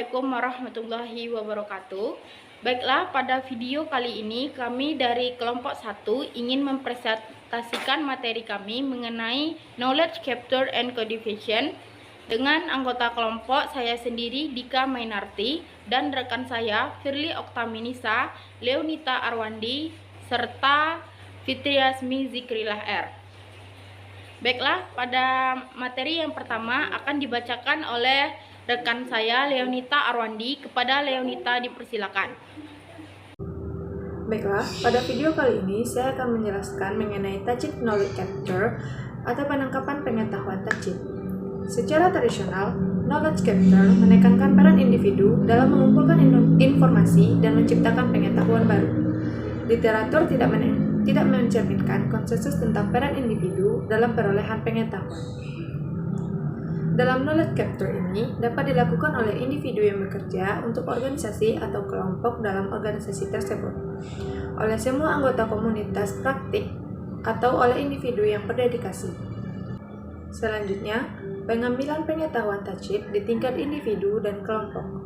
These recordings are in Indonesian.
Assalamualaikum warahmatullahi wabarakatuh. Baiklah, pada video kali ini kami dari kelompok 1 ingin mempresentasikan materi kami mengenai knowledge capture and codification dengan anggota kelompok saya sendiri Dika Mainarti dan rekan saya Firly Oktaminisa, Leonita Arwandi, serta Fitriasmi Zikrillah R. Baiklah, pada materi yang pertama akan dibacakan oleh rekan saya Leonita Arwandi. Kepada Leonita dipersilakan. Baiklah, pada video kali ini saya akan menjelaskan mengenai Tajid Knowledge Capture atau penangkapan pengetahuan tajid. Secara tradisional, knowledge capture menekankan peran individu dalam mengumpulkan informasi dan menciptakan pengetahuan baru. Literatur tidak mencerminkan konsensus tentang peran individu dalam perolehan pengetahuan. Dalam knowledge capture ini dapat dilakukan oleh individu yang bekerja untuk organisasi atau kelompok dalam organisasi tersebut, oleh semua anggota komunitas praktik, atau oleh individu yang berdedikasi. Selanjutnya, pengambilan pengetahuan tajid di tingkat individu dan kelompok.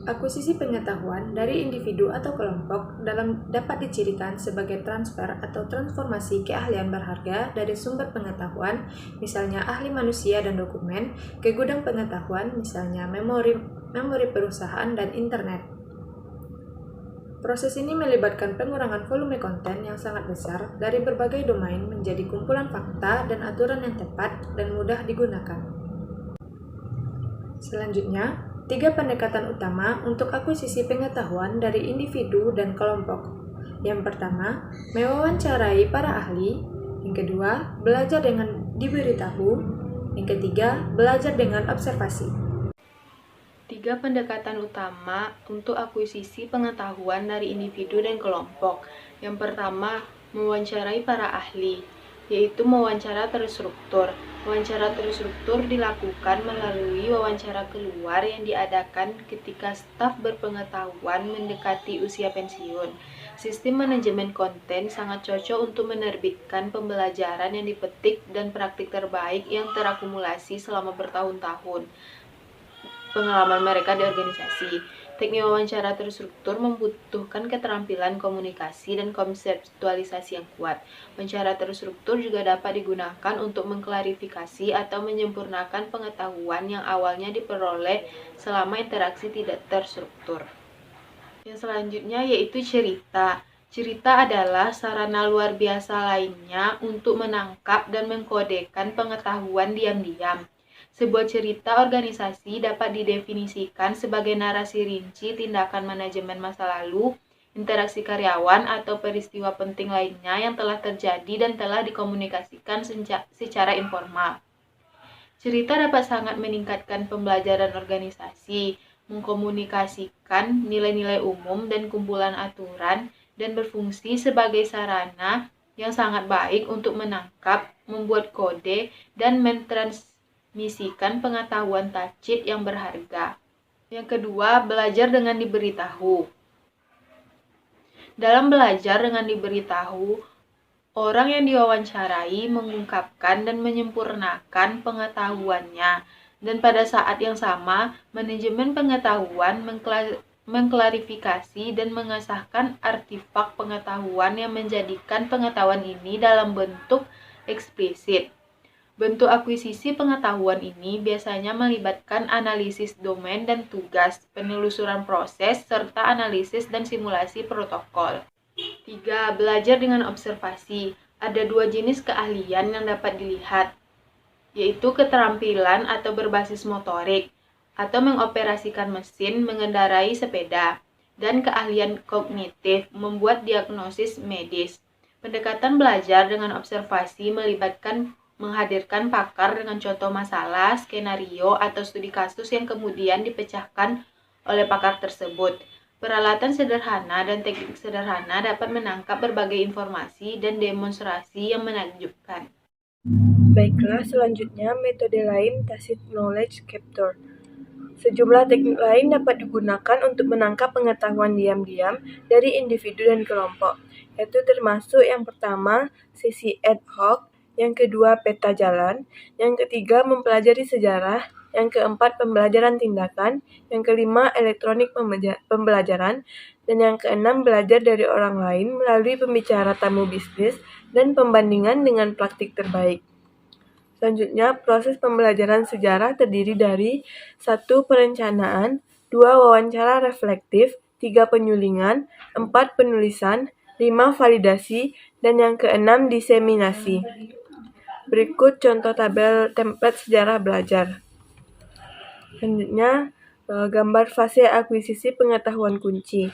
Akuisisi pengetahuan dari individu atau kelompok dapat dicirikan sebagai transfer atau transformasi keahlian berharga dari sumber pengetahuan, misalnya ahli manusia dan dokumen, ke gudang pengetahuan, misalnya memori perusahaan dan internet. Proses ini melibatkan pengurangan volume konten yang sangat besar dari berbagai domain menjadi kumpulan fakta dan aturan yang tepat dan mudah digunakan. Selanjutnya, 3 pendekatan utama untuk akuisisi pengetahuan dari individu dan kelompok. Yang pertama, mewawancarai para ahli. Yang kedua, belajar dengan diberitahu. Yang ketiga, belajar dengan observasi. 3 pendekatan utama untuk akuisisi pengetahuan dari individu dan kelompok. Yang pertama, mewawancarai para ahli, yaitu mewawancara terstruktur. Wawancara terstruktur dilakukan melalui wawancara keluar yang diadakan ketika staf berpengetahuan mendekati usia pensiun. Sistem manajemen konten sangat cocok untuk menerbitkan pembelajaran yang dipetik dan praktik terbaik yang terakumulasi selama bertahun-tahun pengalaman mereka di organisasi. Teknik wawancara terstruktur membutuhkan keterampilan komunikasi dan konseptualisasi yang kuat. Wawancara terstruktur juga dapat digunakan untuk mengklarifikasi atau menyempurnakan pengetahuan yang awalnya diperoleh selama interaksi tidak terstruktur. Yang selanjutnya yaitu cerita. Cerita adalah sarana luar biasa lainnya untuk menangkap dan mengkodekan pengetahuan diam-diam. Sebuah cerita organisasi dapat didefinisikan sebagai narasi rinci tindakan manajemen masa lalu, interaksi karyawan, atau peristiwa penting lainnya yang telah terjadi dan telah dikomunikasikan secara informal. Cerita dapat sangat meningkatkan pembelajaran organisasi, mengkomunikasikan nilai-nilai umum dan kumpulan aturan, dan berfungsi sebagai sarana yang sangat baik untuk menangkap, membuat kode, dan misikan pengetahuan tajid yang berharga. Yang kedua, belajar dengan diberitahu. Dalam belajar dengan diberitahu, orang yang diwawancarai mengungkapkan dan menyempurnakan pengetahuannya, dan pada saat yang sama, manajemen pengetahuan mengklarifikasi dan mengesahkan artefak pengetahuan yang menjadikan pengetahuan ini dalam bentuk eksplisit. Bentuk akuisisi pengetahuan ini biasanya melibatkan analisis domain dan tugas, penelusuran proses, serta analisis dan simulasi protokol. 3. Belajar dengan observasi. Ada 2 jenis keahlian yang dapat dilihat, yaitu keterampilan atau berbasis motorik, atau mengoperasikan mesin, mengendarai sepeda, dan keahlian kognitif, membuat diagnosis medis. Pendekatan belajar dengan observasi melibatkan menghadirkan pakar dengan contoh masalah, skenario, atau studi kasus yang kemudian dipecahkan oleh pakar tersebut. Peralatan sederhana dan teknik sederhana dapat menangkap berbagai informasi dan demonstrasi yang menakjubkan. Baiklah, selanjutnya metode lain Tacit Knowledge Capture. Sejumlah teknik lain dapat digunakan untuk menangkap pengetahuan diam-diam dari individu dan kelompok, yaitu termasuk yang pertama, sesi ad hoc, yang kedua peta jalan, yang ketiga mempelajari sejarah, yang keempat pembelajaran tindakan, yang kelima elektronik pembelajaran, dan yang keenam belajar dari orang lain melalui pembicara tamu bisnis dan pembandingan dengan praktik terbaik. Selanjutnya, proses pembelajaran sejarah terdiri dari 1. Perencanaan, 2. Wawancara reflektif, 3. Penyulingan, 4. Penulisan, 5. Validasi, dan yang keenam diseminasi. Berikut contoh tabel template sejarah belajar. Selanjutnya, gambar fase akuisisi pengetahuan kunci.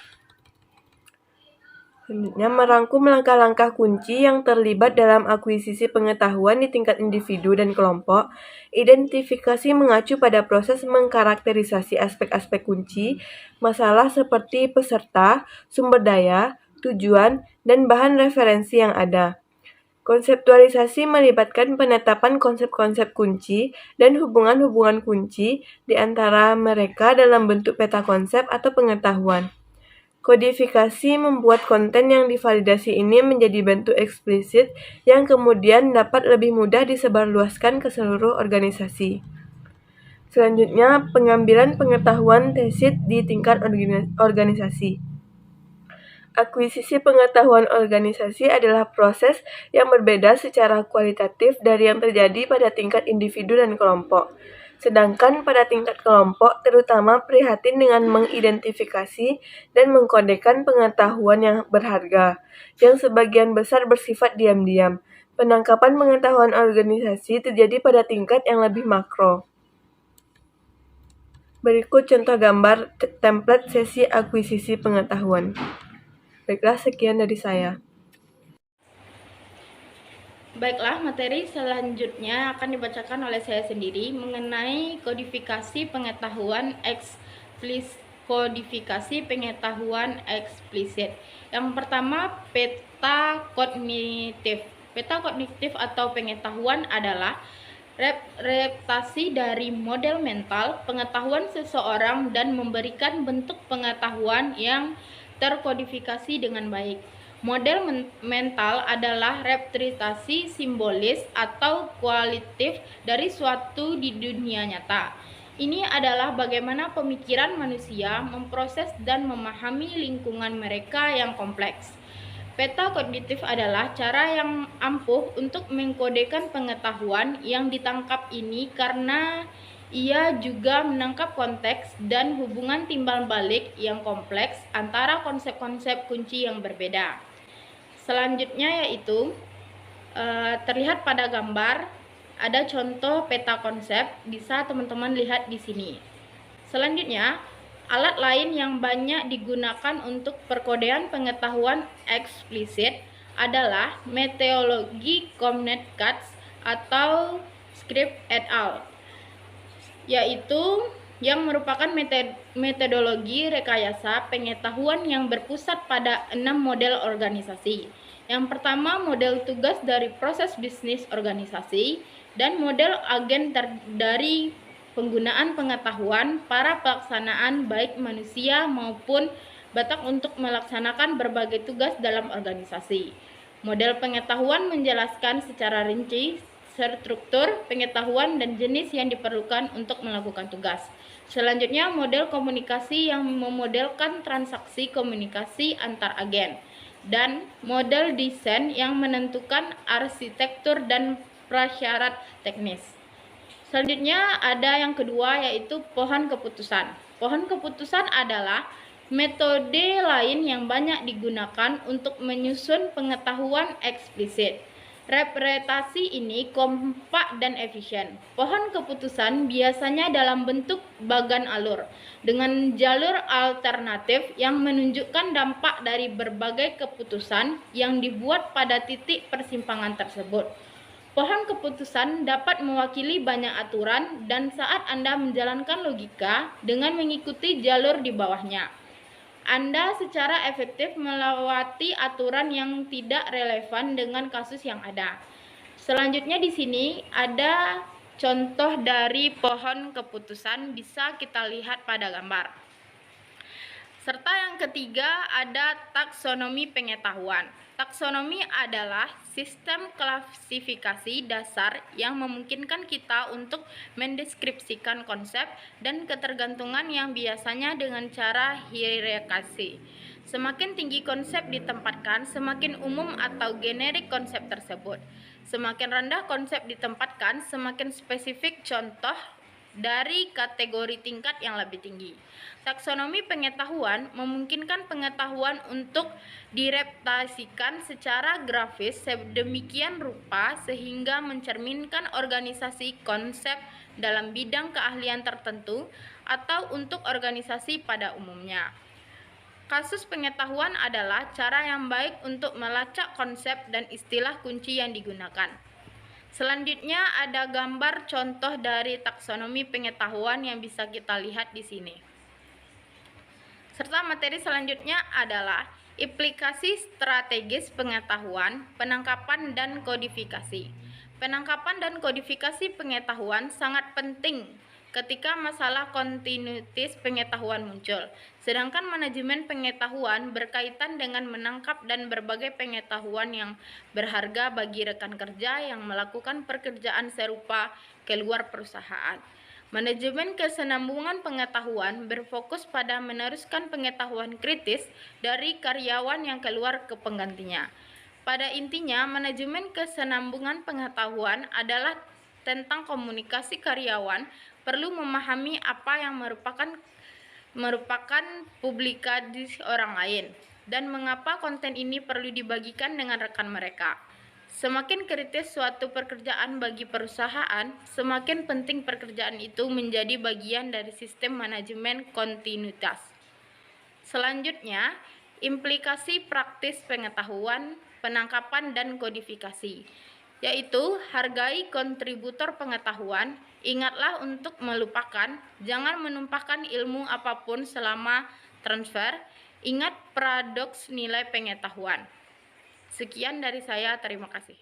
Selanjutnya, merangkum langkah-langkah kunci yang terlibat dalam akuisisi pengetahuan di tingkat individu dan kelompok. Identifikasi mengacu pada proses mengkarakterisasi aspek-aspek kunci, masalah seperti peserta, sumber daya, tujuan, dan bahan referensi yang ada. Konseptualisasi melibatkan penetapan konsep-konsep kunci dan hubungan-hubungan kunci di antara mereka dalam bentuk peta konsep atau pengetahuan. Kodifikasi membuat konten yang divalidasi ini menjadi bentuk eksplisit yang kemudian dapat lebih mudah disebarluaskan ke seluruh organisasi. Selanjutnya, pengambilan pengetahuan tesis di tingkat organisasi. Akuisisi pengetahuan organisasi adalah proses yang berbeda secara kualitatif dari yang terjadi pada tingkat individu dan kelompok. Sedangkan pada tingkat kelompok terutama prihatin dengan mengidentifikasi dan mengkodekan pengetahuan yang berharga, yang sebagian besar bersifat diam-diam. Penangkapan pengetahuan organisasi terjadi pada tingkat yang lebih makro. Berikut contoh gambar template sesi akuisisi pengetahuan. Baiklah, sekian dari saya. Baiklah, materi selanjutnya akan dibacakan oleh saya sendiri mengenai kodifikasi pengetahuan eksplisit. Yang pertama, peta kognitif. Peta kognitif atau pengetahuan adalah representasi dari model mental pengetahuan seseorang dan memberikan bentuk pengetahuan yang terkodifikasi dengan baik. Model mental adalah representasi simbolis atau kualitatif dari suatu di dunia nyata. Ini adalah bagaimana pemikiran manusia memproses dan memahami lingkungan mereka yang kompleks. Peta kognitif adalah cara yang ampuh untuk mengkodekan pengetahuan yang ditangkap ini karena ia juga menangkap konteks dan hubungan timbal balik yang kompleks antara konsep-konsep kunci yang berbeda. Selanjutnya yaitu terlihat pada gambar ada contoh peta konsep, bisa teman-teman lihat di sini. Selanjutnya, alat lain yang banyak digunakan untuk perkodean pengetahuan eksplisit adalah metodologi Comnet-Katz atau Script et al., yaitu yang merupakan metodologi rekayasa pengetahuan yang berpusat pada 6 model organisasi. Yang pertama, model tugas dari proses bisnis organisasi dan model agen dari penggunaan pengetahuan para pelaksanaan baik manusia maupun batak untuk melaksanakan berbagai tugas dalam organisasi. Model pengetahuan menjelaskan secara rinci struktur pengetahuan dan jenis yang diperlukan untuk melakukan tugas. Selanjutnya, model komunikasi yang memodelkan transaksi komunikasi antar agen, dan model desain yang menentukan arsitektur dan prasyarat teknis. Selanjutnya ada yang kedua yaitu pohon keputusan. Pohon keputusan adalah metode lain yang banyak digunakan untuk menyusun pengetahuan eksplisit. Representasi ini kompak dan efisien. Pohon keputusan biasanya dalam bentuk bagan alur dengan jalur alternatif yang menunjukkan dampak dari berbagai keputusan yang dibuat pada titik persimpangan tersebut. Pohon keputusan dapat mewakili banyak aturan dan saat Anda menjalankan logika dengan mengikuti jalur di bawahnya, Anda secara efektif melewati aturan yang tidak relevan dengan kasus yang ada. Selanjutnya di sini ada contoh dari pohon keputusan, bisa kita lihat pada gambar. Serta yang ketiga ada taksonomi pengetahuan. Taksonomi adalah sistem klasifikasi dasar yang memungkinkan kita untuk mendeskripsikan konsep dan ketergantungan yang biasanya dengan cara hierarkisi. Semakin tinggi konsep ditempatkan, semakin umum atau generik konsep tersebut. Semakin rendah konsep ditempatkan, semakin spesifik contoh dari kategori tingkat yang lebih tinggi. Taksonomi pengetahuan memungkinkan pengetahuan untuk direptasikan secara grafis sedemikian rupa sehingga mencerminkan organisasi konsep dalam bidang keahlian tertentu atau untuk organisasi pada umumnya. Kasus pengetahuan adalah cara yang baik untuk melacak konsep dan istilah kunci yang digunakan. Selanjutnya ada gambar contoh dari taksonomi pengetahuan yang bisa kita lihat di sini. Serta materi selanjutnya adalah implikasi strategis pengetahuan, penangkapan dan kodifikasi. Penangkapan dan kodifikasi pengetahuan sangat penting ketika masalah kontinuitas pengetahuan muncul. Sedangkan manajemen pengetahuan berkaitan dengan menangkap dan berbagai pengetahuan yang berharga bagi rekan kerja yang melakukan pekerjaan serupa keluar perusahaan. Manajemen kesinambungan pengetahuan berfokus pada meneruskan pengetahuan kritis dari karyawan yang keluar ke penggantinya. Pada intinya, manajemen kesinambungan pengetahuan adalah tentang komunikasi karyawan perlu memahami apa yang merupakan publikasi orang lain dan mengapa konten ini perlu dibagikan dengan rekan mereka. Semakin kritis suatu pekerjaan bagi perusahaan, semakin penting pekerjaan itu menjadi bagian dari sistem manajemen kontinuitas. Selanjutnya, implikasi praktis pengetahuan, penangkapan dan kodifikasi, yaitu hargai kontributor pengetahuan. Ingatlah untuk melupakan, jangan menumpahkan ilmu apapun selama transfer. Ingat paradoks nilai pengetahuan. Sekian dari saya, terima kasih.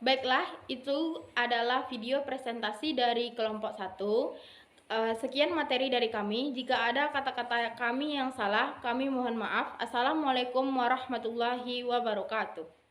Baiklah, itu adalah video presentasi dari kelompok 1. Sekian materi dari kami. Jika ada kata-kata kami yang salah, kami mohon maaf. Assalamualaikum warahmatullahi wabarakatuh.